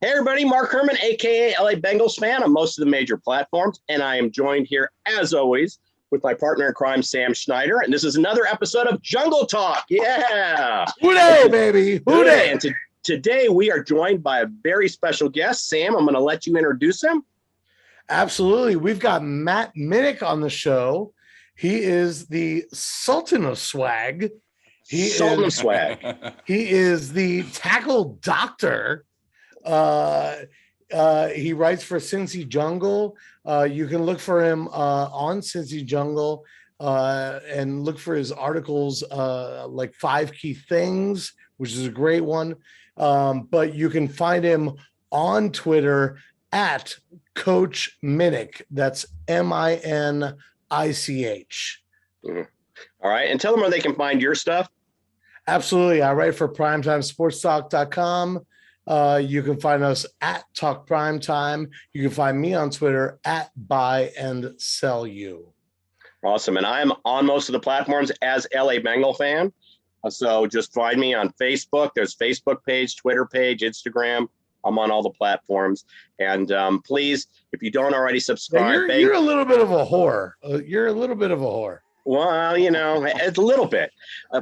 Hey everybody, Mark Herman, aka LA Bengals fan on most of the major platforms, and I am joined here as always with my partner in crime, Sam Schneider, and this is another episode of Jungle Talk. Yeah, Hooday, baby, hooday! And today we are joined by a very special guest, Sam. I'm going to let you introduce him. Absolutely, we've got Matt Minich on the show. He is the Sultan of Swag. Sultan of Swag. He is the tackle doctor. He writes for Cincy Jungle. You can look for him on Cincy Jungle and look for his articles like 5 Key Things, which is a great one. But you can find him on Twitter at Coach Minich. That's Minich. Mm-hmm. All right. And tell them where they can find your stuff. Absolutely. I write for primetimesportstalk.com. You can find us at Talk Primetime. You can find me on Twitter at Buy and Sell You. Awesome. And I am on most of the platforms as LA Bengal fan. So just find me on Facebook. There's Facebook page, Twitter page, Instagram. I'm on all the platforms. And please, if you don't already subscribe. You're a little bit of a whore. You're a little bit of a whore. Well, you know, it's a little bit.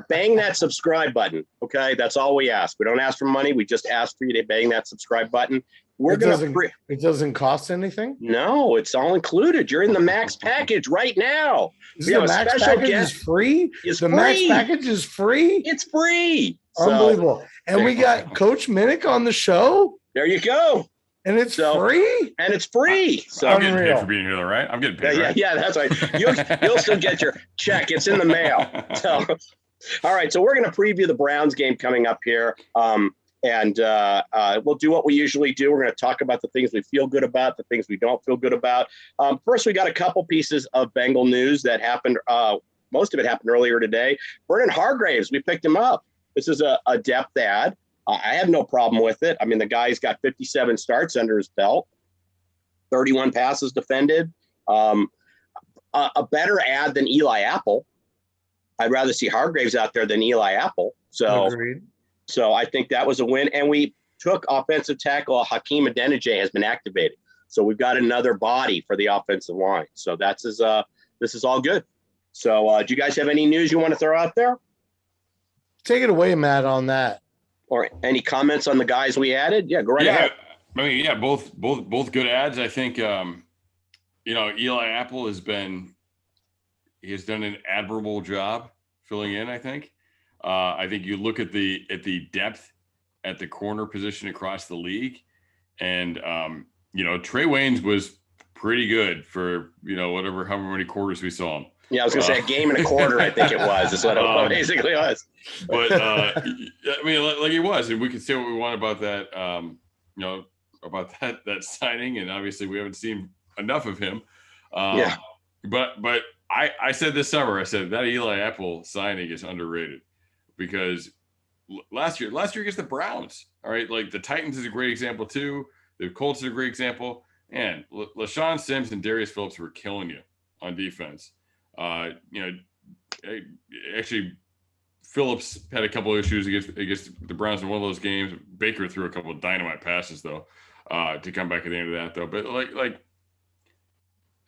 Bang that subscribe button. Okay, that's all we ask. We don't ask for money. We just ask for you to bang that subscribe button. It doesn't cost anything. No, it's all included. You're in the max package right now. The max package is free. Max package is free. It's free. Unbelievable. And we got Coach Minich on the show. There you go. And it's free? And it's free. So I'm getting paid for being here, though, right? I'm getting paid, right? Yeah, that's right. You'll still get your check. It's in the mail. So, all right. So we're going to preview the Browns game coming up here. And we'll do what we usually do. We're going to talk about the things we feel good about, the things we don't feel good about. First, we got a couple pieces of Bengal news that happened. Most of it happened earlier today. Vernon Hargreaves, we picked him up. This is a depth ad. I have no problem with it. I mean, the guy's got 57 starts under his belt, 31 passes defended, a better ad than Eli Apple. I'd rather see Hargreaves out there than Eli Apple. Agreed. So I think that was a win. And we took offensive tackle Hakeem Adeniji has been activated. So we've got another body for the offensive line. So this is all good. So do you guys have any news you want to throw out there? Take it away, Matt, on that. Or any comments on the guys we added? Yeah, go right ahead. I mean, both good ads. I think, Eli Apple has done an admirable job filling in. I think you look at the depth at the corner position across the league, and Trey Waynes was pretty good for however many quarters we saw him. Yeah, I was going to say a game and a quarter, I think it was. That's what it basically was. But, I mean, like he was. And we can say what we want about that, about that signing. And obviously we haven't seen enough of him. But I said this summer, I said that Eli Apple signing is underrated because last year against the Browns, all right, like the Titans is a great example too. The Colts is a great example. And LaShawn Sims and Darius Phillips were killing you on defense. Actually, Phillips had a couple of issues against the Browns in one of those games. Baker threw a couple of dynamite passes though, to come back at the end of that though. But like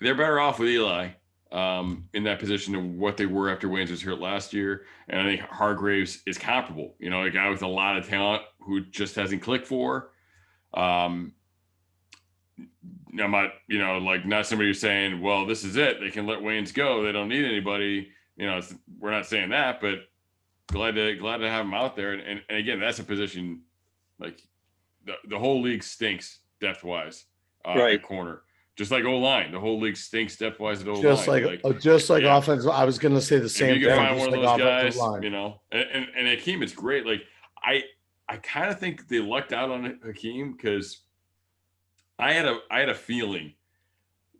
they're better off with Eli in that position than what they were after Waynes was hurt last year. And I think Hargreaves is comparable. A guy with a lot of talent who just hasn't clicked for. I'm not, not somebody who's saying, well, this is it. They can let Waynes go. They don't need anybody. We're not saying that, but glad to have him out there. And again, that's a position like the whole league stinks depth wise, right? Corner, just like O-line. The whole league stinks depth wise at O-line. Just like offense. I was going to say the same thing. You can find one of those guys, and Hakeem, it's great. Like I kind of think they lucked out on Hakeem because I had a feeling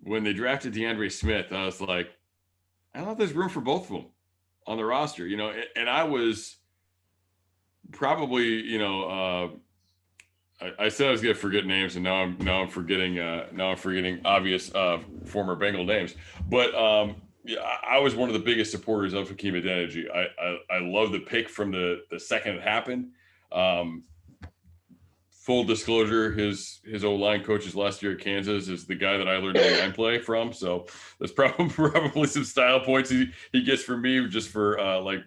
when they drafted DeAndre Smith, I was like, I don't know if there's room for both of them on the roster, and I was probably, I said I was going to forget names, and now I'm forgetting obvious former Bengal names, but I was one of the biggest supporters of Hakeem Adeniji. I love the pick from the second it happened. full disclosure, his O-line coaches last year at Kansas is the guy that I learned O-line play from. So there's probably some style points he gets from me just for kind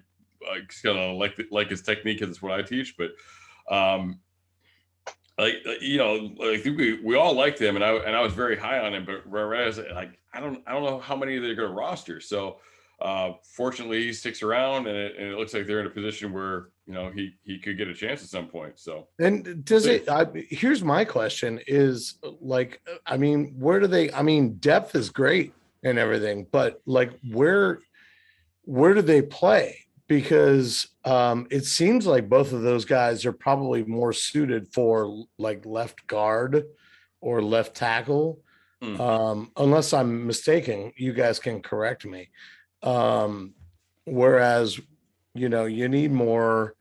of like his technique, because it's what I teach. But I think we all liked him, and I was very high on him. But whereas I don't know how many they're going to roster. So fortunately, he sticks around, and it looks like they're in a position where he could get a chance at some point. So and here's my question is, like, I mean, where do they? I mean, depth is great and everything, but like, where do they play? Because it seems like both of those guys are probably more suited for like left guard or left tackle. Unless I'm mistaken, you guys can correct me. Whereas, you need more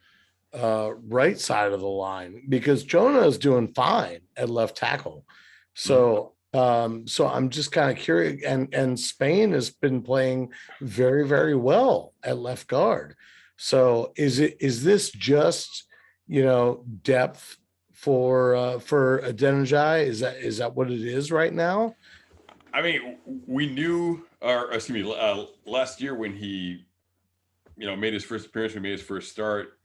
right side of the line, because Jonah is doing fine at left tackle. So so I'm just kind of curious, and Spain has been playing very, very well at left guard. So is this just depth for Adeniji? Is that what it is right now? I mean, we knew, or excuse me, last year when he made his first appearance, we made his first start,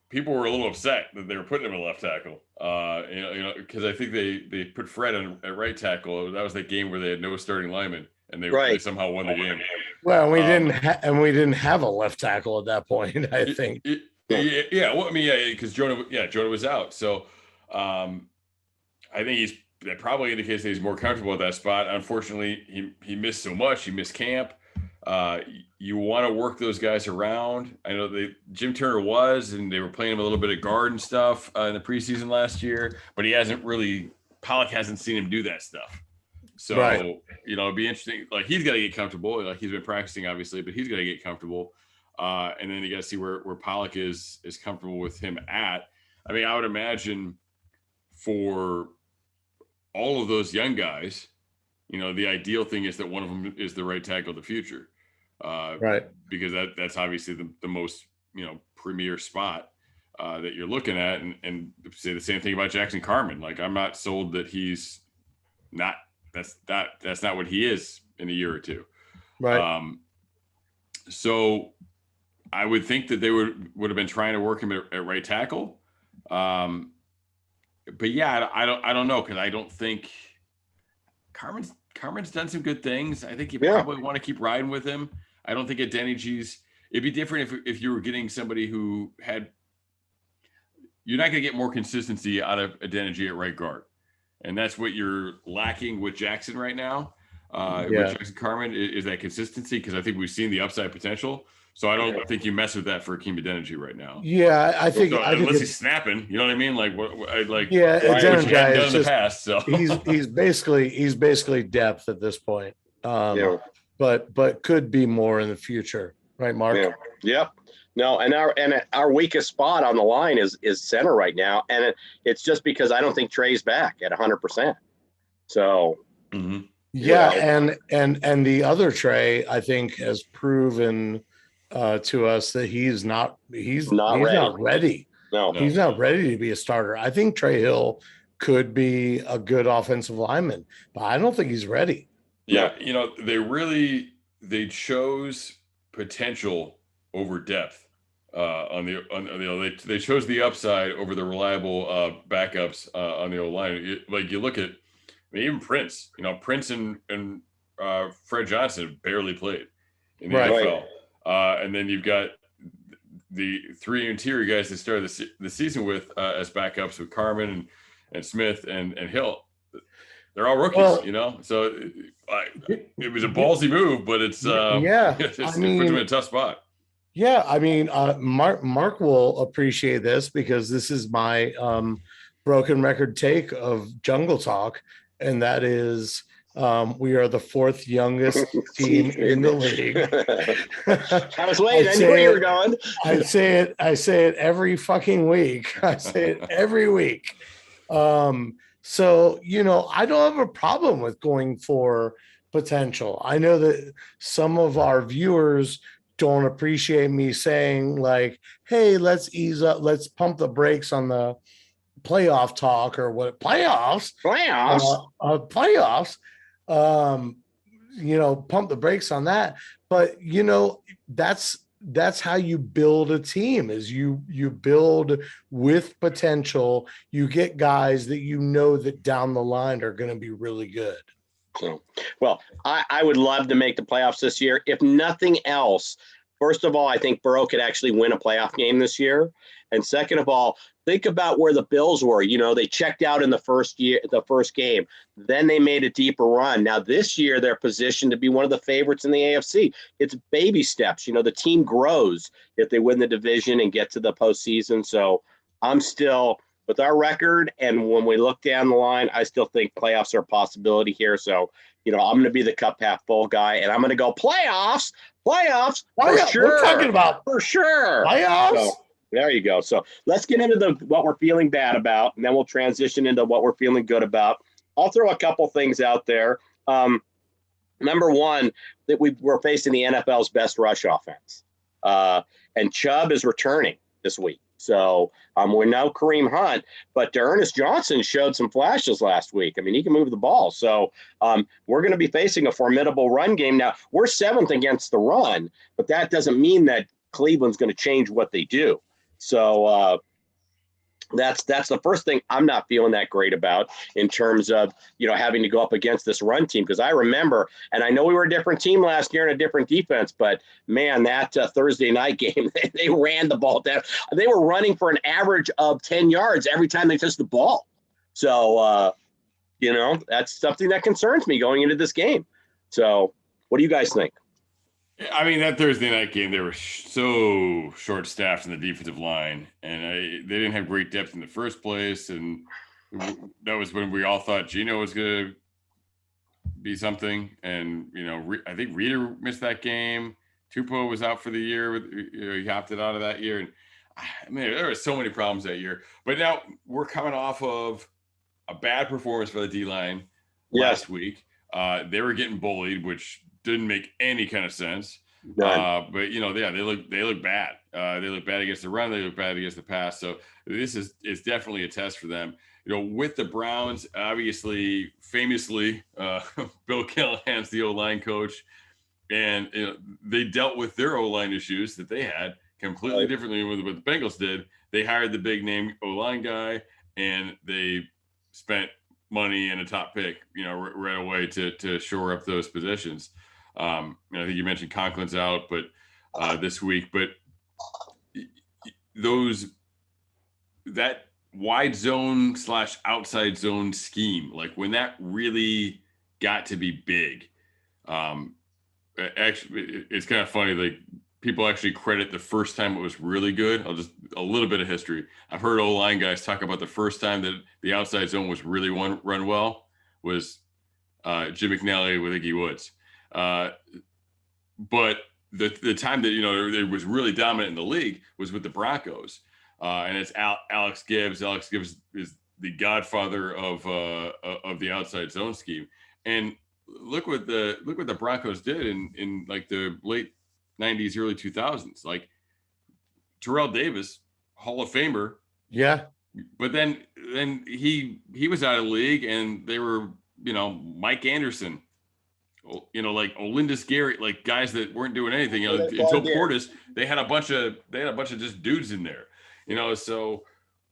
people were a little upset that they were putting him at left tackle. Because I think they put Fred at right tackle. That was that game where they had no starting lineman, and they somehow won the game. Well, we didn't have a left tackle at that point, I think. Yeah. Well, I mean, because Jonah was out. So I think that probably indicates that he's more comfortable at that spot. Unfortunately, he missed so much. He missed camp. You want to work those guys around. I know Jim Turner and they were playing him a little bit of guard and stuff in the preseason last year, but Pollock hasn't seen him do that stuff. So, it'd be interesting. Like, he's got to get comfortable. Like, he's been practicing obviously, but he's got to get comfortable. And then you got to see where Pollock is comfortable with him at. I mean, I would imagine for all of those young guys, the ideal thing is that one of them is the right tackle of the future. Right. Because that's obviously the most, premier spot that you're looking at. And say the same thing about Jackson Carman. Like, I'm not sold that he's not, that's not what he is in a year or two. Right. So I would think that they would have been trying to work him at right tackle. But yeah, I don't know. Cause I don't think Carmen's done some good things. I think you probably want to keep riding with him. I don't think Adeniji's. It'd be different if you were getting somebody who you're not going to get more consistency out of Adeniji at right guard, and that's what you're lacking with Jackson right now. With Jackson Carman is that consistency, because I think we've seen the upside potential. So I don't think you mess with that for Akeem Adeniji right now. Yeah, I think unless he's snapping, you know what I mean? Like Adeniji is in the past. So he's basically depth at this point. But could be more in the future, right, Mark? Yeah. No, and our weakest spot on the line is center right now, and it's just because I don't think Trey's back at 100%. So. Mm-hmm. Yeah, and the other Trey, I think, has proven to us that he's not ready. No, he's not ready to be a starter. I think Trey Hill could be a good offensive lineman, but I don't think he's ready. Yeah, they chose potential over depth they chose the upside over the reliable backups on the O-line. Like, you look at, even Prince, and Fred Johnson barely played in the NFL. And then you've got the three interior guys that started the season with as backups with Carman and Smith and Hill. They're all rookies, so it was a ballsy move, but it's it puts them in a tough spot. Yeah, I mean, Mark will appreciate this, because this is my broken record take of Jungle Talk, and that is we are the fourth youngest team in the league. I was waiting. I knew where you were going. I say it every fucking week. I say it every week. So, I don't have a problem with going for potential. I know that some of our viewers don't appreciate me saying, like, hey, let's ease up, let's pump the brakes on the playoff talk or what playoffs, playoffs, pump the brakes on that. But, that's how you build a team is you build with potential. You get guys that that down the line are going to be really good. So, well, I would love to make the playoffs this year. If nothing else, first of all, I think Burrow could actually win a playoff game this year. And second of all, think about where the Bills were. They checked out in the first game. Then they made a deeper run. Now this year, they're positioned to be one of the favorites in the AFC. It's baby steps. The team grows if they win the division and get to the postseason. So I'm still with our record. And when we look down the line, I still think playoffs are a possibility here. So, I'm going to be the cup half full guy, and I'm going to go playoffs for sure. We're talking about for sure playoffs. So, there you go. So let's get into what we're feeling bad about, and then we'll transition into what we're feeling good about. I'll throw a couple things out there. Number one, that we're facing the NFL's best rush offense. And Chubb is returning this week. So we know Kareem Hunt, but Ernest Johnson showed some flashes last week. I mean, he can move the ball. So we're going to be facing a formidable run game. Now, we're 7th against the run, but that doesn't mean that Cleveland's going to change what they do. So that's the first thing I'm not feeling that great about in terms of, having to go up against this run team. Because I remember, and I know we were a different team last year and a different defense, but man, that Thursday night game, they ran the ball down. They were running for an average of 10 yards every time they touched the ball. So, that's something that concerns me going into this game. So what do you guys think? I mean, that Thursday night game, they were so short-staffed in the defensive line, and they didn't have great depth in the first place, and that was when we all thought Geno was going to be something, and, I think Reeder missed that game. Tupou was out for the year. He opted out of that year, and, I mean, there were so many problems that year. But now we're coming off of a bad performance for the D-line last week. They were getting bullied, which didn't make any kind of sense. But they look bad. They look bad against the run. They look bad against the pass. So this is definitely a test for them. With the Browns, obviously, famously, Bill Callahan's the O-line coach, and they dealt with their O-line issues that they had completely differently with what the Bengals did. They hired the big name O-line guy, and they spent money and a top pick, right away to shore up those positions. I think you mentioned Conklin's out, but this week, but that wide zone / outside zone scheme, like when that really got to be big, actually, it's kind of funny. Like people actually credit the first time it was really good. A little bit of history. I've heard O-line guys talk about the first time that the outside zone was really run well was Jim McNally with Iggy Woods. But the time that it was really dominant in the league was with the Broncos, and it's Alex Gibbs. Alex Gibbs is the godfather of the outside zone scheme. And look what the Broncos did in like the late 90s, early 2000s. Like Terrell Davis, Hall of Famer. Yeah. But then he was out of the league, and they were Mike Anderson. Like Olindis Gary, like guys that weren't doing anything, until Portis, they had a bunch of just dudes in there, so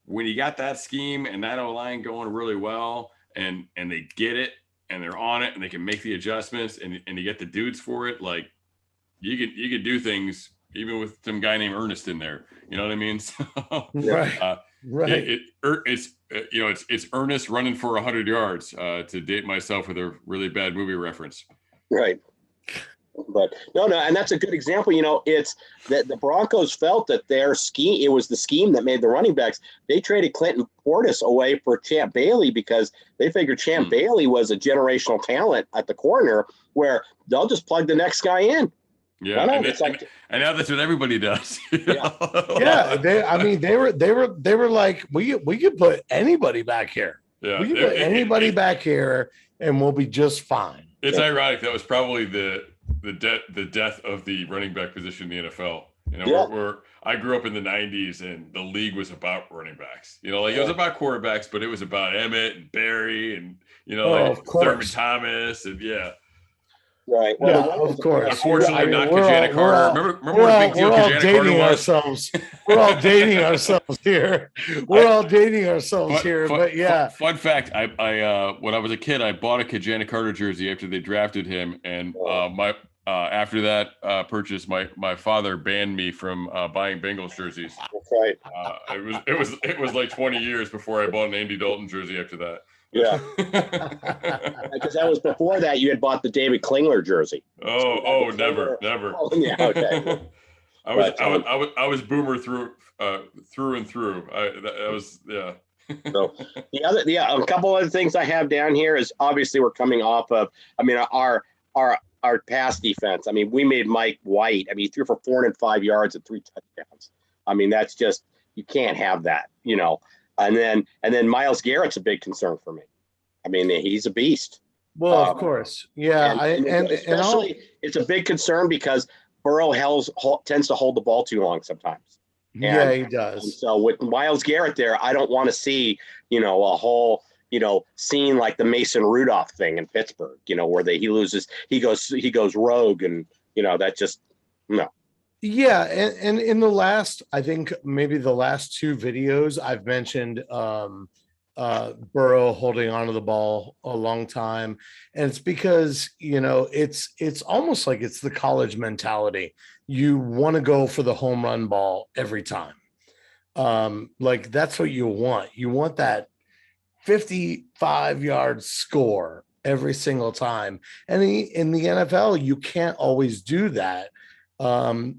when you got that scheme and that O-line going really well and they get it and they're on it and they can make the adjustments and you get the dudes for it, like you could do things even with some guy named Ernest in there, you know what I mean? So, right. It's Ernest running for 100 yards, to date myself with a really bad movie reference. Right. But no, and that's a good example. It's that the Broncos felt that their scheme, it was the scheme that made the running backs. They traded Clinton Portis away for Champ Bailey because they figured Champ Bailey was a generational talent at the corner where they'll just plug the next guy in. Yeah, and now that's what everybody does. Yeah, they were like, we could put anybody back here. Yeah, we could put anybody back here, and we'll be just fine. It's ironic. That was probably the death of the running back position in the NFL. You know, I grew up in the 90s and the league was about running backs. You know, like it was about quarterbacks, but it was about Emmett and Barry and, you know, like Thurman Thomas and Right. Well, yeah, of course. Unfortunately, not Kajana Carter. Remember what a big deal Kajana Carter was? Ourselves. We're all dating ourselves here. We're all dating ourselves here. But yeah. Fun fact: I when I was a kid, I bought a Kajana Carter jersey after they drafted him, and after that purchase, my father banned me from buying Bengals jerseys. That's right. It was like 20 years before I bought an Andy Dalton jersey after that. Yeah, because that was before that you had bought the David Klingler jersey. Never. Oh, yeah, okay. I was boomer through and through. That was yeah. So a couple other things I have down here is obviously we're coming off of. I mean our pass defense. I mean we made Mike White. I mean he threw for 405 yards and 3 touchdowns. I mean that's just you can't have that. You know. And then Myles Garrett's a big concern for me. I mean, he's a beast. Well, of course, yeah, and especially it's a big concern because Burrow tends to hold the ball too long sometimes. Yeah, he does. And so with Myles Garrett there, I don't want to see a whole scene like the Mason Rudolph thing in Pittsburgh. Where he goes rogue, and that just no. Yeah, and in the last, I think maybe the last 2 videos, I've mentioned Burrow holding onto the ball a long time, and it's because it's almost like it's the college mentality. You want to go for the home run ball every time, like that's what you want. You want that 55-yard score every single time, and in the NFL, you can't always do that.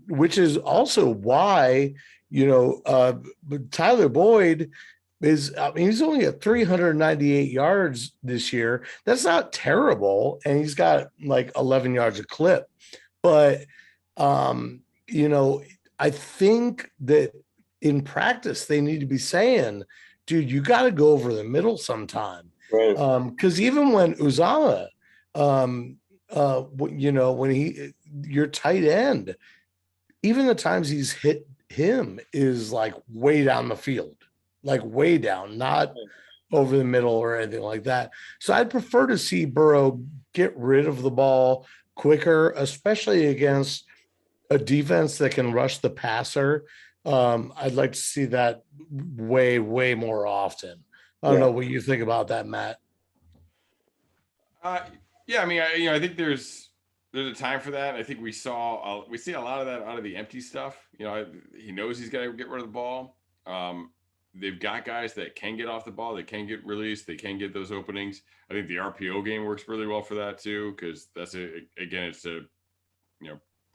Which is also why, Tyler Boyd he's only at 398 yards this year. That's not terrible. And he's got like 11 yards a clip. But, I think that in practice, they need to be saying, dude, you got to go over the middle sometime. Right. Because even when Uzama, when your tight end, even the times he's hit him is like way down the field, like way down, not over the middle or anything like that. So I'd prefer to see Burrow get rid of the ball quicker, especially against a defense that can rush the passer. I'd like to see that way, way more often. I don't know what you think about that, Matt. Yeah, I mean, I think there's a time for that. I think we see a lot of that out of the empty stuff. He knows he's got to get rid of the ball. They've got guys that can get off the ball, they can get released, they can get those openings. I think the RPO game works really well for that too, because it's a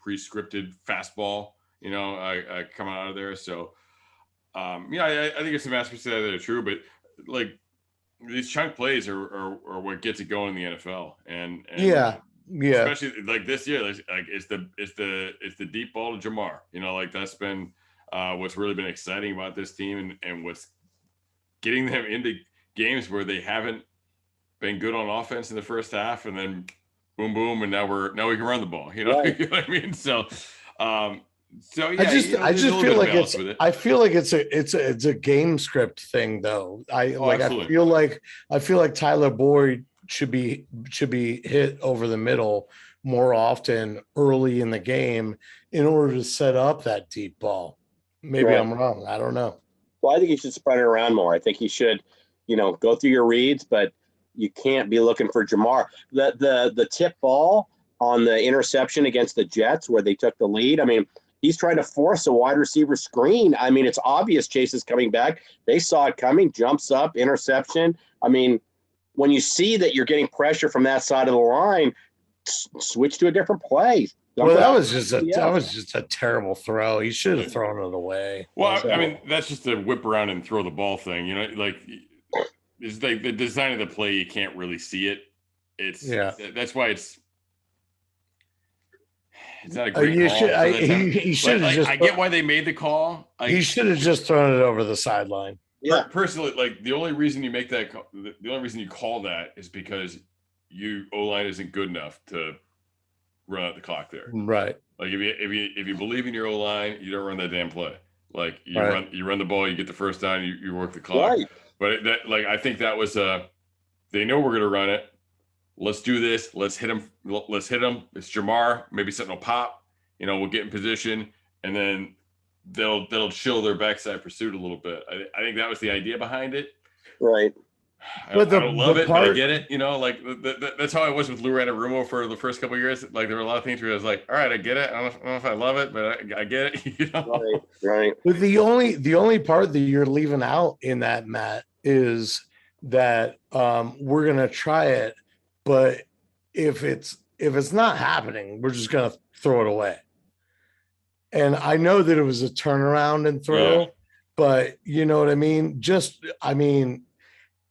pre-scripted fastball, coming out of there. So, I think it's some aspects of that are true, but like these chunk plays are what gets it going in the NFL, and especially like this year, like it's the deep ball to Jamar. Like that's been what's really been exciting about this team, and what's getting them into games where they haven't been good on offense in the first half, and then boom, boom, and now we can run the ball. Right. You know what I mean? So, yeah, I just feel like it's a game script thing though. I feel like Tyler Boyd should be hit over the middle more often early in the game in order to set up that deep ball. Maybe I'm wrong. I don't know. Well, I think you should spread it around more. I think you should, go through your reads, but you can't be looking for Jamar. The tip ball on the interception against the Jets where they took the lead. I mean, he's trying to force a wide receiver screen. I mean, it's obvious Chase is coming back. They saw it coming, jumps up, interception. I mean, when you see that you're getting pressure from that side of the line, switch to a different play. Well, that was just a terrible throw. He should have thrown it away. Well, I mean, that's just a whip around and throw the ball thing. Like it's like the design of the play. You can't really see it. That's why it's not a great call. He should have I get why they made the call. He should have just thrown it over the sideline. Yeah. Personally, like the only reason you make that, the only reason you call that is because O-line isn't good enough to run out the clock there. Right. Like if you believe in your O line, you don't run that damn play. Like Right. you run the ball, you get the first down, you work the clock. Right. But I think that was they know we're gonna run it. Let's do this. Let's hit him. Let's hit him. It's Jamar. Maybe something will pop. We'll get in position, and then they'll chill their backside pursuit a little bit. I think that was the idea behind it. Right. I don't love it, but I get it. Like that's how I was with Lou Anarumo for the first couple of years. Like there were a lot of things where I was like, all right, I get it. I don't know if I love it, but I get it. Right. But the only part that you're leaving out in that, Matt, is that we're gonna try it, but if it's not happening, we're just gonna throw it away. And I know that it was a turnaround and throw, but you know what I mean?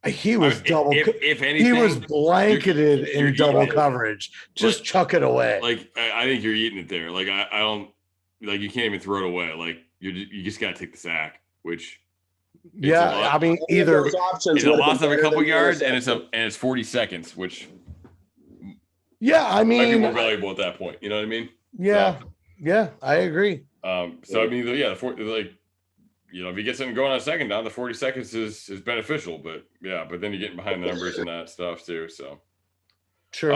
He was if anything, he was blanketed in double coverage. Just chuck it away. Like I think you're eating it there. Like I don't like you can't even throw it away. Like you just got to take the sack, which either it's a loss of a couple yards and it's 40 seconds, which might be more valuable at that point. You know what I mean? Yeah. So, yeah, I agree. So I mean, if you get something going on second down, the 40 seconds is beneficial, but then you're getting behind the numbers and that stuff too. So sure.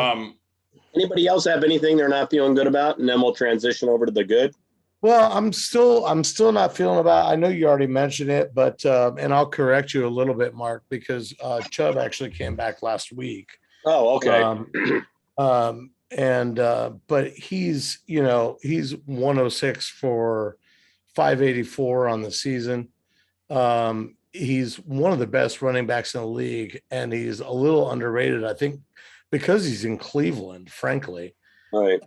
Anybody else have anything they're not feeling good about? And then we'll transition over to the good. Well, I'm still not feeling about, I know you already mentioned it, but and I'll correct you a little bit, Mark, because Chubb actually came back last week. Oh, okay. But he's 106 for 584 on the season. He's one of the best running backs in the league, and he's a little underrated, I think, because he's in Cleveland, frankly. Right.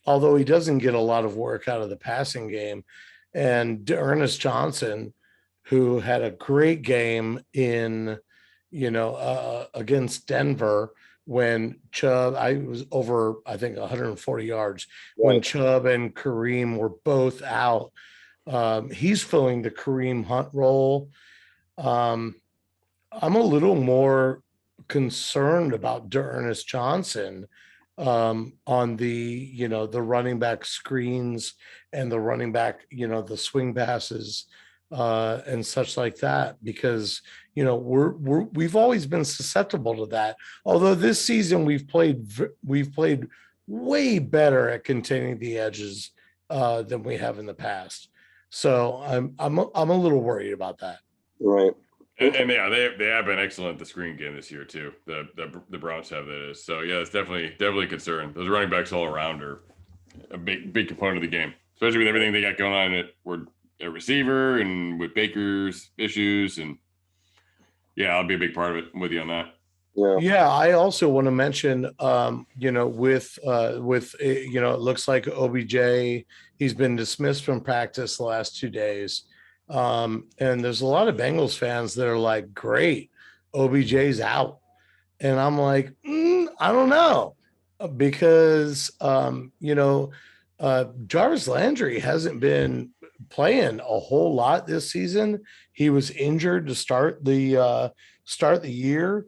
Although he doesn't get a lot of work out of the passing game. And Ernest Johnson, who had a great game in, against Denver, when Chubb, I was over, I think 140 yards, right. When Chubb and Kareem were both out. He's filling the Kareem Hunt role. I'm a little more concerned about Ernest Johnson on the, the running back screens and the running back, the swing passes and such like that, because we've always been susceptible to that. Although this season we've played way better at containing the edges than we have in the past. So I'm a little worried about that. Right. And they have been excellent at the screen game this year too. The Browns have, that is. So yeah, it's definitely a concern. Those running backs all around are a big component of the game, especially with everything they got going on at receiver and with Baker's issues. And yeah, I'll be a big part of it. I'm with you on that. Yeah. I also want to mention, with it looks like OBJ, he's been dismissed from practice the last 2 days. And there's a lot of Bengals fans that are like, great, OBJ's out. And I'm like, I don't know, because, Jarvis Landry hasn't been playing a whole lot this season. He was injured to start the year.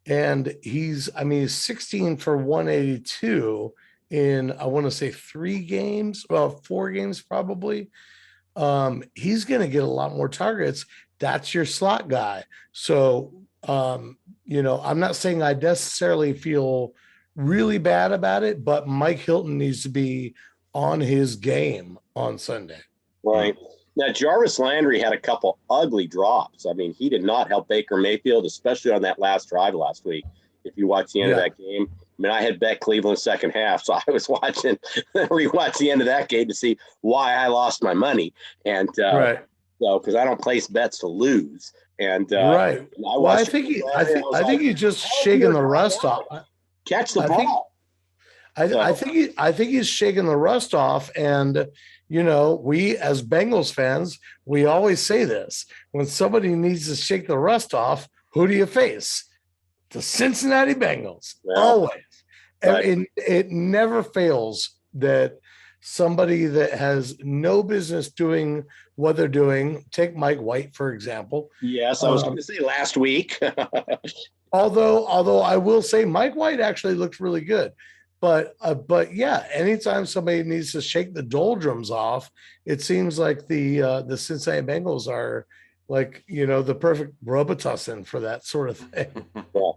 And he's 16 for 182 in, I want to say 4 games probably. He's going to get a lot more targets. That's your slot guy. So, I'm not saying I necessarily feel really bad about it, but Mike Hilton needs to be on his game on Sunday. Right. Now, Jarvis Landry had a couple ugly drops. I mean, he did not help Baker Mayfield, especially on that last drive last week. If you watch the end of that game, I had bet Cleveland second half, so I was rewatch the end of that game to see why I lost my money. And right. So, because I don't place bets to lose. And right. I think he's just shaking the rust off. Catch the ball. I think he's shaking the rust off. And we as Bengals fans, we always say this: when somebody needs to shake the rust off, who do you face? The Cincinnati Bengals. Yeah. Always. Right. And it never fails that somebody that has no business doing what they're doing, take Mike White, for example. Yes, I was going to say last week. although I will say Mike White actually looked really good. But yeah, anytime somebody needs to shake the doldrums off, it seems like the Cincinnati Bengals are like, the perfect Robitussin for that sort of thing. Yeah.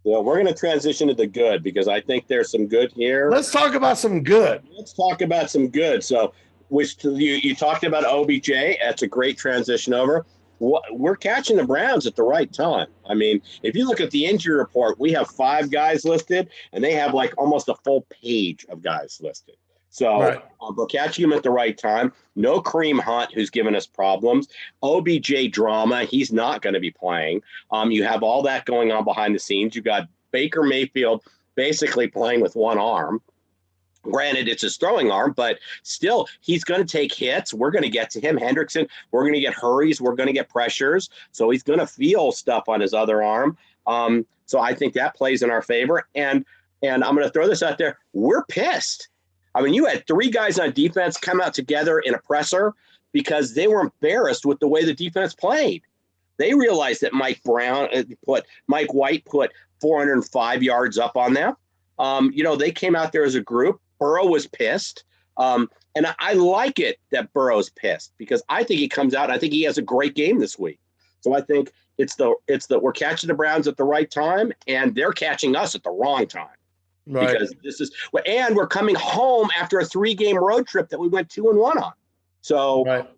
Yeah, we're going to transition to the good because I think there's some good here. Let's talk about some good. Let's talk about some good. So, which you talked about OBJ. That's a great transition over. We're catching the Browns at the right time. I mean, if you look at the injury report, we have 5 guys listed, and they have like almost a full page of guys listed. So Right. we're catching him at the right time. No Kareem Hunt, who's given us problems. OBJ drama, he's not going to be playing. You have all that going on behind the scenes. You got Baker Mayfield basically playing with one arm. Granted, it's his throwing arm, but still, he's going to take hits. We're going to get to him. Hendrickson, we're going to get hurries. We're going to get pressures. So he's going to feel stuff on his other arm. So I think that plays in our favor. And I'm going to throw this out there. We're pissed. I mean, you had 3 guys on defense come out together in a presser because they were embarrassed with the way the defense played. They realized that Mike White put 405 yards up on them. They came out there as a group. Burrow was pissed. And I like it that Burrow's pissed because I think he comes out and I think he has a great game this week. So I think it's that we're catching the Browns at the right time and they're catching us at the wrong time. Right. Because and we're coming home after a 3-game road trip that we went 2-1 on. So, right.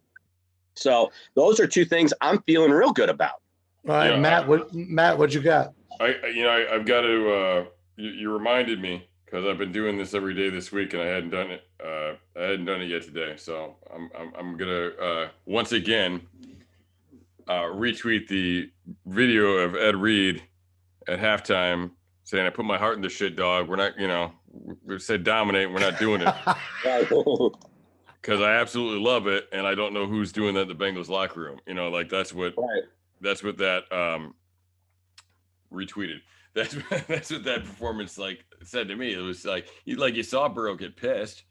So those are 2 things I'm feeling real good about. All right, Matt, what you got? I've got to, you reminded me because I've been doing this every day this week and I hadn't done it. I hadn't done it yet today. So I'm going to, once again, retweet the video of Ed Reed at halftime saying, I put my heart in the shit, dog. We're not, we said dominate. We're not doing it. Because I absolutely love it. And I don't know who's doing that in the Bengals locker room. That's what that retweeted. That's what that performance said to me. It was like you saw Burrow get pissed.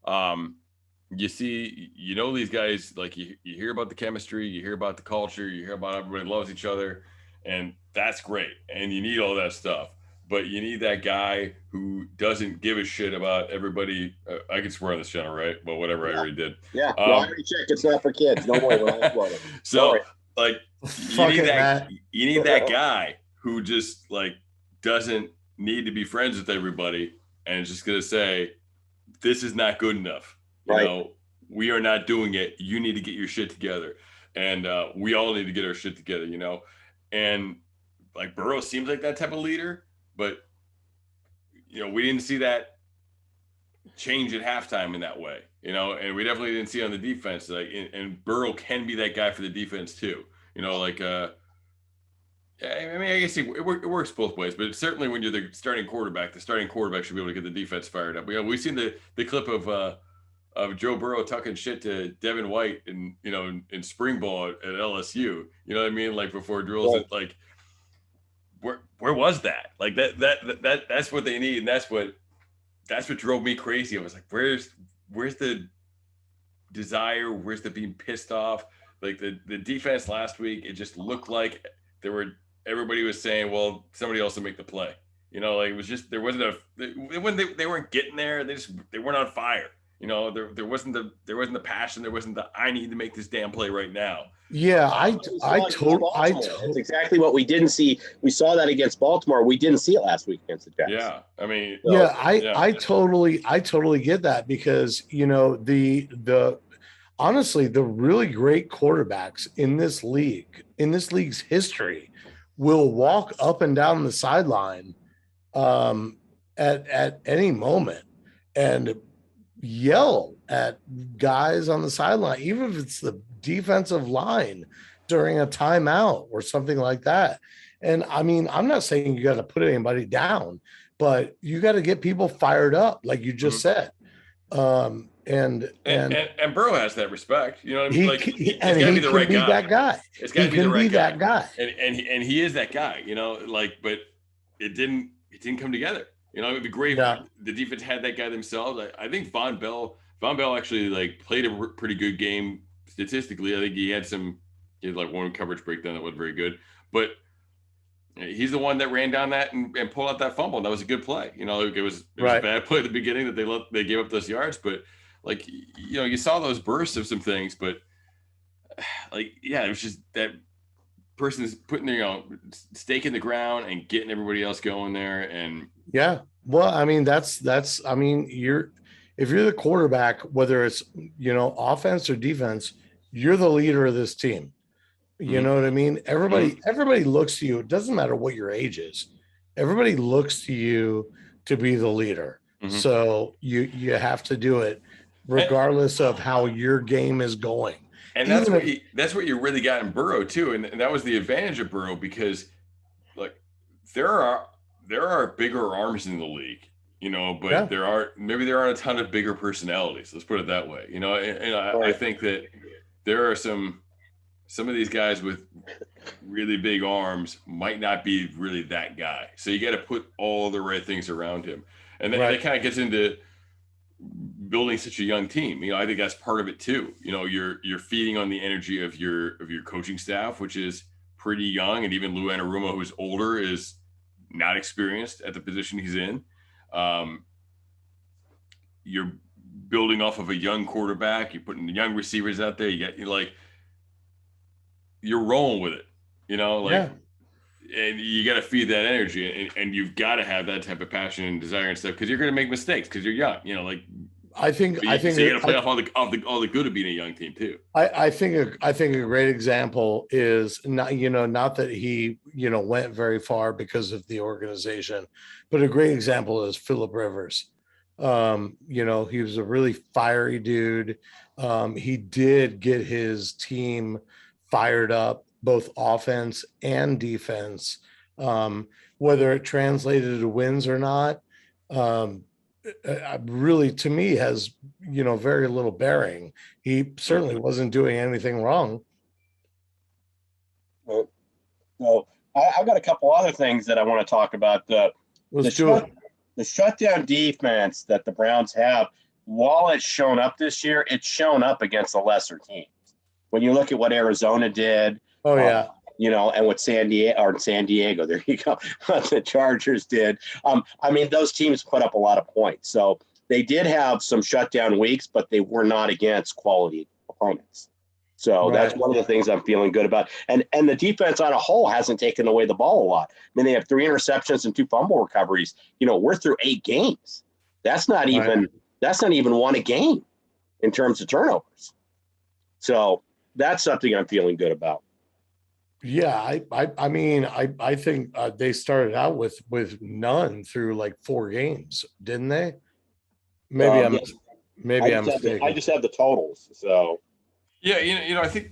You see, these guys, you hear about the chemistry, you hear about the culture, you hear about everybody loves each other, and that's great. And you need all that stuff. But you need that guy who doesn't give a shit about everybody. I can swear on this channel, right? Well, whatever, I already did. Yeah, I already checked. It's not for kids. Don't worry, we're not flooding. So, you need that guy who just doesn't need to be friends with everybody and is just gonna say, "This is not good enough." We are not doing it. You need to get your shit together, and we all need to get our shit together. And Burrow seems like that type of leader. But, we didn't see that change at halftime in that way, and we definitely didn't see it on the defense. And Burrow can be that guy for the defense too. I guess it works both ways, but certainly when you're the starting quarterback should be able to get the defense fired up. We've seen the clip of Joe Burrow talking shit to Devin White in spring ball at LSU. You know what I mean? Before drills, where was that? That's what they need, and that's what drove me crazy. I was like, where's the desire? Where's the being pissed off? The defense last week, it just looked like everybody was saying, well, somebody else will make the play. It was just there wasn't they weren't getting there. They weren't on fire. There wasn't the passion. There wasn't the I need to make this damn play right now. Yeah, It's exactly what we didn't see. We saw that against Baltimore. We didn't see it last week against the Jets. Yeah, I mean, I totally get that because honestly, the really great quarterbacks in this league's history, will walk up and down the sideline at any moment and yell at guys on the sideline, even if it's the defensive line during a timeout or something like that. And I mean, I'm not saying you got to put anybody down, but you got to get people fired up, like you just said. And Burrow has that respect, you know what I mean? He can be that guy. It's got to be the right that guy. And he is that guy, but it didn't come together. It'd be great if the defense had that guy themselves. I think Von Bell actually played a pretty good game statistically. I think he had one coverage breakdown that wasn't very good, but He's the one that ran down that and pulled out that fumble. And that was a good play. You know, it was a bad play at the beginning that they gave up those yards, but like, you know, you saw those bursts of some things, but like, yeah, it was just that person's putting their, you know, stake in the ground and getting everybody else going there. And yeah, well, I mean, I mean, if you're the quarterback, whether it's, you know, offense or defense, you're the leader of this team. You know what I mean? Everybody looks to you. It doesn't matter what your age is. Everybody looks to you to be the leader. So you have to do it regardless of how your game is going. And that's what you really got in Burrow too. And that was the advantage of Burrow, because like there are bigger arms in the league, you know, but there aren't a ton of bigger personalities. Let's put it that way. You know, and I think that there are some of these guys with really big arms might not be really that guy. So you got to put all the right things around him. And that kind of gets into building such a young team. You know, I think that's part of it too. You know, you're feeding on the energy of your coaching staff, which is pretty young. And even Lou Anarumo, who's older, is not experienced at the position he's in. You're building off of a young quarterback. You're putting young receivers out there. You're rolling with it, you know, like, and you got to feed that energy, and you've got to have that type of passion and desire and stuff, because you're going to make mistakes because you're young, you know, like. I think you got to play off all the good of being a young team too. I think a great example is not that he, you know, went very far because of the organization, but a great example is Phillip Rivers. You know, he was a really fiery dude. He did get his team fired up, both offense and defense. Whether it translated to wins or not, really, to me, has, you know, very little bearing. He certainly wasn't doing anything wrong. So I've got a couple other things that I want to talk about. The shutdown defense that the Browns have, while it's shown up this year, it's shown up against the lesser teams. When you look at what Arizona did, you know, and what San Diego, there you go, what the Chargers did. I mean, those teams put up a lot of points. So they did have some shutdown weeks, but they were not against quality opponents. So that's one of the things I'm feeling good about. And the defense on a whole hasn't taken away the ball a lot. I mean, they have 3 interceptions and 2 fumble recoveries. You know, we're through 8 games. That's not even one a game in terms of turnovers. So that's something I'm feeling good about. Yeah, I mean, I think they started out with none through like 4 games, didn't they? Maybe I'm mistaken. I just have the totals. So yeah, you know, I think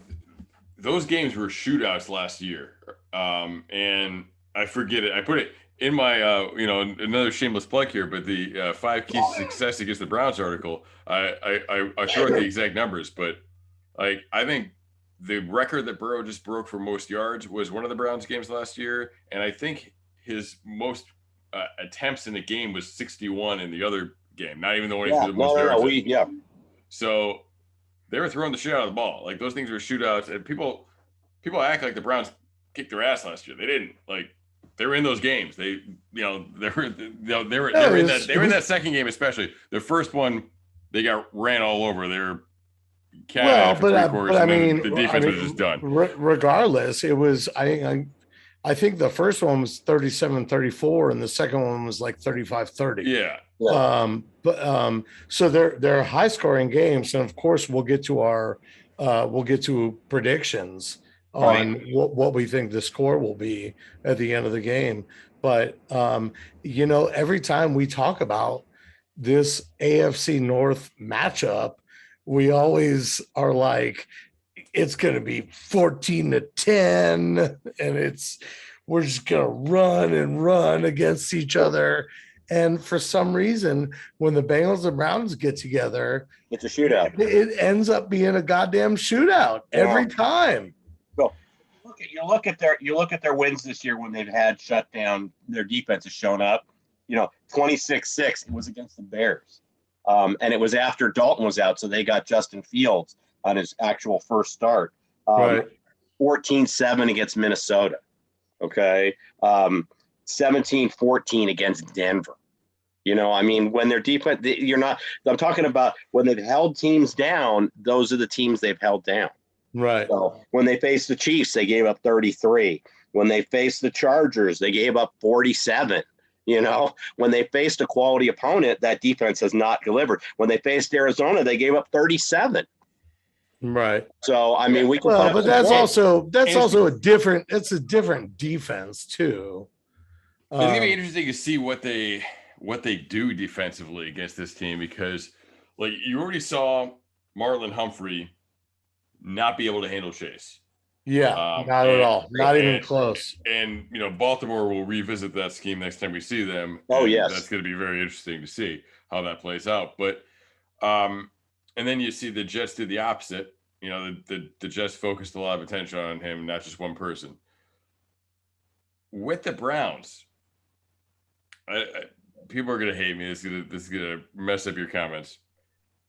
those games were shootouts last year, and I forget it. I put it in my you know, another shameless plug here, but the 5 keys to success against the Browns article. I short the exact numbers, but like I think the record that Burrow just broke for most yards was one of the Browns games last year. And I think his most attempts in the game was 61 in the other game, not even the one he threw the most yards. So they were throwing the shit out of the ball. Like those things were shootouts, and people act like the Browns kicked their ass last year. They didn't. Like they were in those games. They were in that second game, especially the first one. They got ran all over. They were but I mean, the defense was just done. Regardless, it was I think the first one was 37-34 and the second one was like 35-30. Yeah. So they're high scoring games, and of course we'll get to predictions on what we think the score will be at the end of the game. But you know, every time we talk about this AFC North matchup, we always are like, it's going to be 14-10, and we're just going to run against each other. And for some reason, when the Bengals and Browns get together, it's a shootout. It ends up being a goddamn shootout every time. So you look at their wins this year when they've had shut down. Their defense has shown up. You know, 26-6. It was against the Bears. And it was after Dalton was out, so they got Justin Fields on his actual first start. 14-7 against Minnesota. Okay. 17-14 against Denver. I mean, when their defense, I'm talking about when they've held teams down, those are the teams they've held down. Right. So when they faced the Chiefs, they gave up 33. When they faced the Chargers, they gave up 47. When they faced a quality opponent, that defense has not delivered. When they faced Arizona, they gave up 37. Right. So, I mean, we can well, but that's points. also a different defense too. It's gonna be interesting to see what they do defensively against this team, because like you already saw Marlon Humphrey not be able to handle Chase. Yeah, not at all. Not even close. And Baltimore will revisit that scheme next time we see them. Oh, yes. That's going to be very interesting to see how that plays out. But and then you see the Jets do the opposite. The Jets focused a lot of attention on him, not just one person. With the Browns, people are going to hate me. This is going to mess up your comments.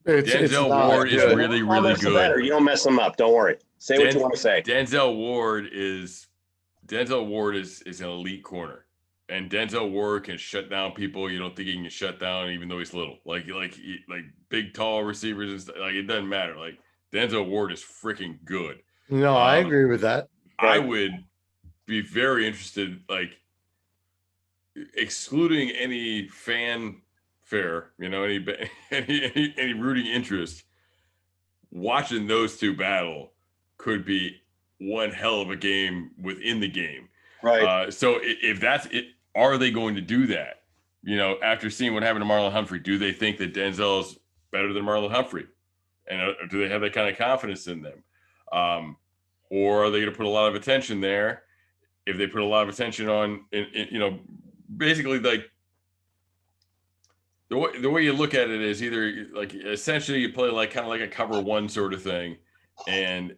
Denzel Ward is really, really good. You don't mess them up. Don't worry. Say what you want to say. Denzel Ward is an elite corner, and Denzel Ward can shut down people you don't think he can shut down, even though he's little. Like big, tall receivers and stuff. Like, it doesn't matter. Like, Denzel Ward is freaking good. No, I agree with that. I would be very interested, like, excluding any fanfare, any rooting interest, watching those two battle could be one hell of a game within the game. Right. So if that's it, are they going to do that? After seeing what happened to Marlon Humphrey, do they think that Denzel's better than Marlon Humphrey? And do they have that kind of confidence in them? Or are they going to put a lot of attention there? If they put a lot of attention on, basically, like, the way you look at it is either, like, essentially you play like kind of like a cover one sort of thing, and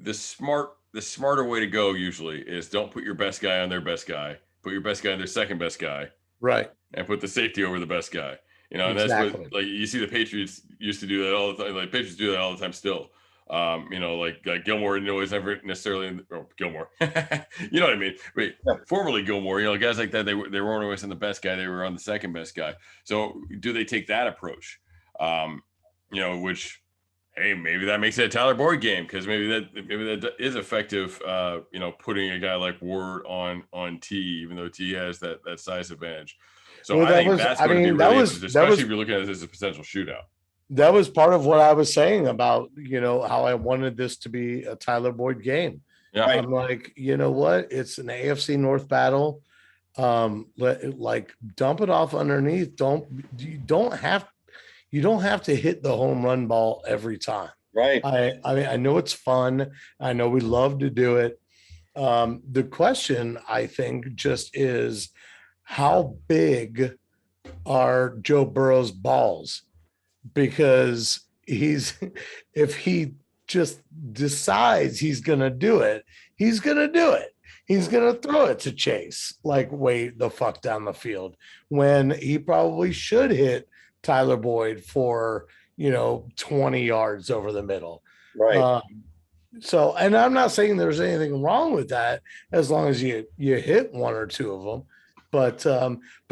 the smarter way to go usually is don't put your best guy on their best guy, put your best guy on their second best guy, right, and put the safety over the best guy. And exactly. That's what, like, you see the Patriots used to do that all the time. Like, Patriots do that all the time still. Like Gilmore, was never necessarily Gilmore. You know what I mean? Wait, formerly Gilmore, guys like that, they weren't always on the best guy, they were on the second best guy. So do they take that approach? Which, hey, maybe that makes it a Tyler Boyd game, because maybe that is effective. Putting a guy like Ward on T, even though T has that size advantage. So I think that's going to be really interesting, especially if you're looking at it as a potential shootout. That was part of what I was saying about, how I wanted this to be a Tyler Boyd game. Yeah. I'm like, you know what? It's an AFC North battle. Like, dump it off underneath. You don't have to hit the home run ball every time. Right. I know it's fun. I know we love to do it. The question, I think, just is, how big are Joe Burrow's balls? Because if he just decides he's going to do it, he's going to do it. He's going to throw it to Chase, like, way the fuck down the field, when he probably should hit Tyler Boyd for, 20 yards over the middle. Right. So, and I'm not saying there's anything wrong with that, as long as you hit one or two of them. But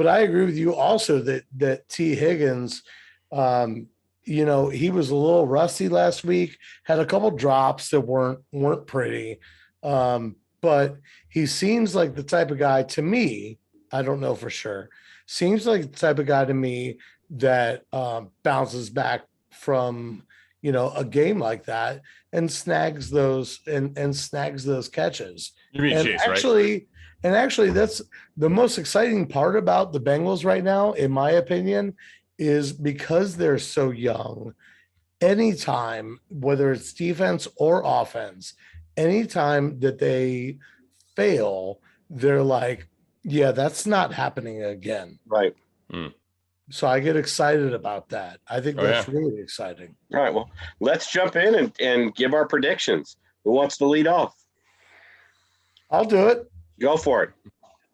I agree with you also that T. Higgins, he was a little rusty last week, had a couple drops that weren't pretty. But he seems like the type of guy, to me, I don't know for sure, seems like the type of guy to me that bounces back from, a game like that and snags those catches. You mean Chase, right? And actually, that's the most exciting part about the Bengals right now, in my opinion, is because they're so young. Anytime, whether it's defense or offense, anytime that they fail, they're like, yeah, that's not happening again. Right. So I get excited about that. I think that's really exciting. All right. Well, let's jump in and give our predictions. Who wants to lead off? I'll do it. Go for it.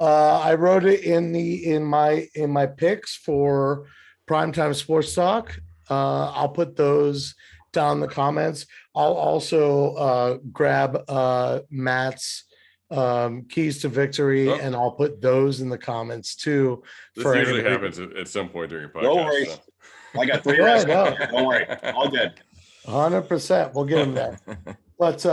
I wrote it in my picks for Primetime Sports Talk. I'll put those down in the comments. I'll also grab Matt's keys to victory, Oh. and I'll put those in the comments too. This for usually anybody. happens at some point during a podcast. No worries. So. I got 3 Yeah, rest. no. Don't worry. All good. 100%. We'll get them there. But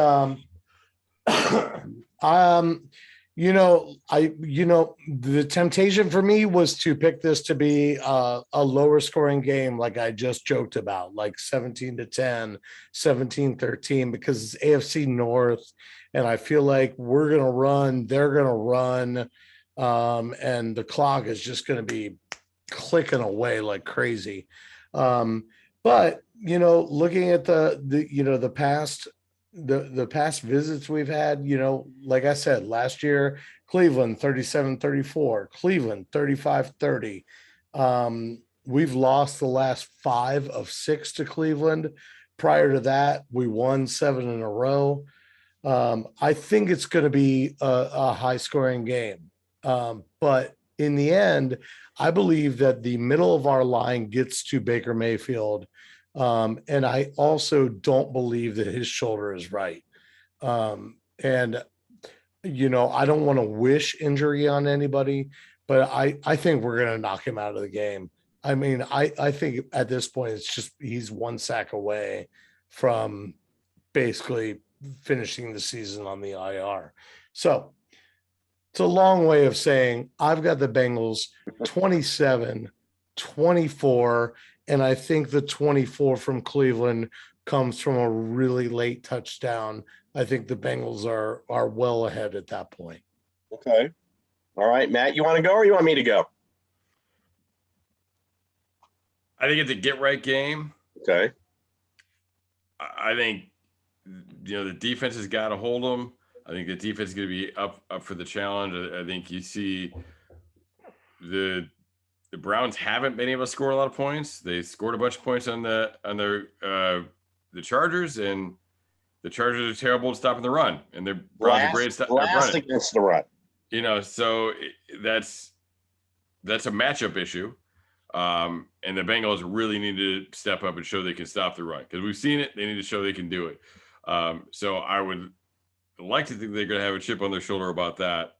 the temptation for me was to pick this to be a lower scoring game, like I just joked about, like 17-10, 17-13, because it's AFC North, and I feel like we're gonna run, they're gonna run, and the clock is just gonna be clicking away like crazy. But looking at the past visits we've had, like I said, last year, Cleveland 37-34, Cleveland 35-30. We've lost the last 5 of 6 to Cleveland. Prior to that, we won 7 in a row. I think it's going to be a high scoring game. But in the end, I believe that the middle of our line gets to Baker Mayfield. And I also don't believe that his shoulder is right. And I don't want to wish injury on anybody, but I think we're going to knock him out of the game. I mean, I think at this point, it's just, he's 1 sack away from basically finishing the season on the IR. So it's a long way of saying I've got the Bengals 27-24, and I think the 24 from Cleveland comes from a really late touchdown. I think the Bengals are well ahead at that point. Okay. All right, Matt, you want to go or you want me to go? I think it's a get-right game. Okay. I think, the defense has got to hold them. I think the defense is going to be up for the challenge. I think you see the Browns haven't been able to score a lot of points. They scored a bunch of points on the Chargers, and the Chargers are terrible at stopping the run, and the Browns are great at last against the run. So that's a matchup issue. And the Bengals really need to step up and show they can stop the run, because we've seen it. They need to show they can do it. So I would like to think they're going to have a chip on their shoulder about that.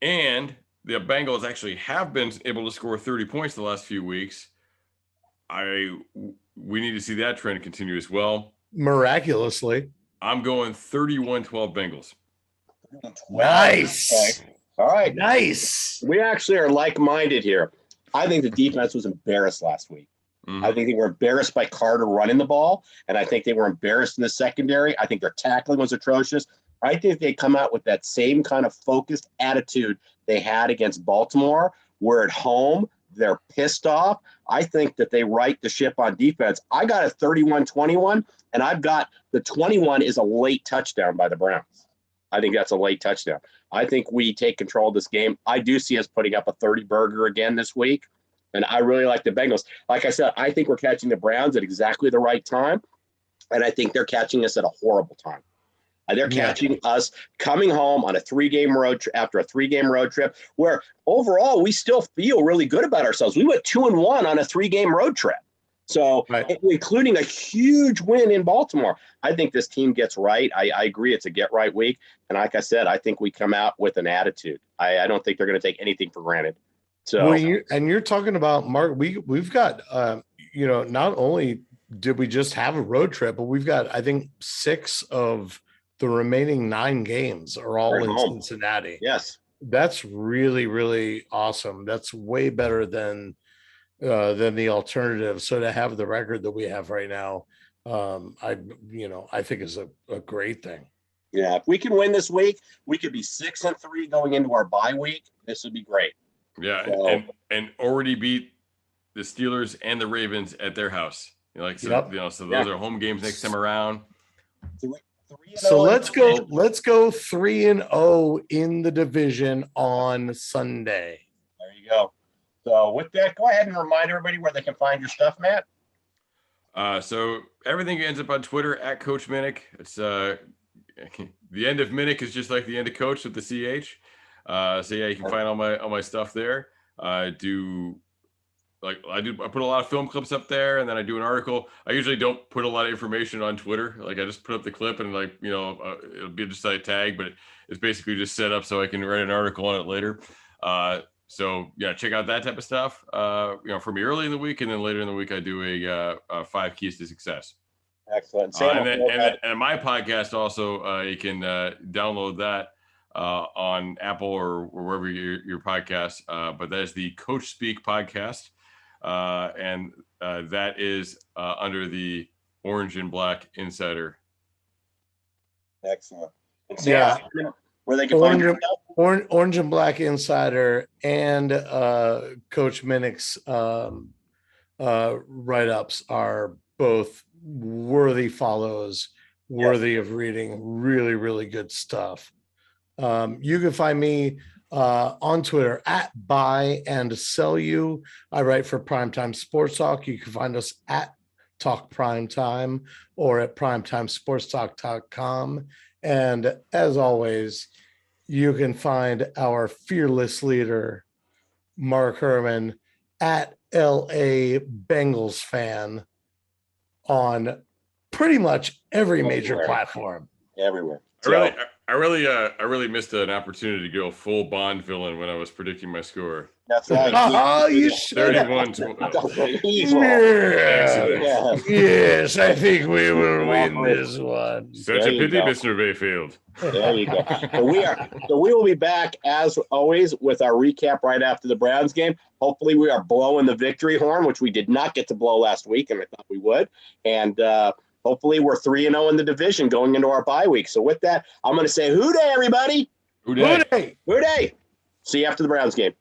And the Bengals actually have been able to score 30 points the last few weeks. We need to see that trend continue as well. Miraculously. I'm going 31-12 Bengals. Nice. Okay. All right. Nice. We actually are like-minded here. I think the defense was embarrassed last week. Mm-hmm. I think they were embarrassed by Carter running the ball, and I think they were embarrassed in the secondary. I think their tackling was atrocious. I think they come out with that same kind of focused attitude they had against Baltimore. We're at home. They're pissed off. I think that they right the ship on defense. I got a 31-21, and I've got the 21 is a late touchdown by the Browns. I think that's a late touchdown. I think we take control of this game. I do see us putting up a 30-burger again this week, and I really like the Bengals. Like I said, I think we're catching the Browns at exactly the right time, and I think they're catching us at a horrible time. They're catching us coming home on a 3-game road trip after a 3-game road trip, where overall we still feel really good about ourselves. We went 2-1 on a 3-game road trip. So including a huge win in Baltimore. I think this team gets right. I agree it's a get right week. And like I said, I think we come out with an attitude. I don't think they're going to take anything for granted. So you're talking about, Mark, we've got not only did we just have a road trip, but we've got, I think, 6 of the remaining 9 games are all in Cincinnati. Yes. That's really, really awesome. That's way better than the alternative. So to have the record that we have right now, I think is a great thing. Yeah. If we can win this week, we could be 6-3 going into our bye week. This would be great. Yeah. So, and already beat the Steelers and the Ravens at their house. So those are home games next time around. So let's go 3-0 in the division on Sunday. There you go. So with that, go ahead and remind everybody where they can find your stuff, Matt. So everything ends up on Twitter at Coach Minich. It's the end of Minich is just like the end of Coach with the CH. So yeah, you can find all my stuff there. I do I put a lot of film clips up there, and then I do an article. I usually don't put a lot of information on Twitter. Like I just put up the clip and it'll be just a tag, but it's basically just set up so I can write an article on it later. So yeah, check out that type of stuff. For me early in the week, and then later in the week I do a 5 keys to success. Excellent. And my podcast also, you can download that on Apple or wherever your podcast. But that is the Coach Speak podcast, and that is under the Orange and Black Insider. Excellent. Yeah. Where they can find Orange and Black Insider and Coach Minich's write-ups are both worthy follows, worthy of reading. Really, really good stuff. You can find me on Twitter at Buy and Sell You. I write for Primetime Sports Talk. You can find us at Talk Primetime or at primetimesportstalk.com. And as always, you can find our fearless leader, Mark Herman, at LA Bengals fan on pretty much every major platform. Everywhere. I really missed an opportunity to go full Bond villain when I was predicting my score. That's right. Oh, you should. 31-12. Yes, I think we will win this one. Such a pity, Mr. Bayfield. There you go. So we will be back as always with our recap right after the Browns game. Hopefully we are blowing the victory horn, which we did not get to blow last week, and I thought we would. And hopefully we're 3-0 in the division going into our bye week. So with that, I'm going to say hoo-day, everybody. Hoo-day. Hoo-day. See you after the Browns game.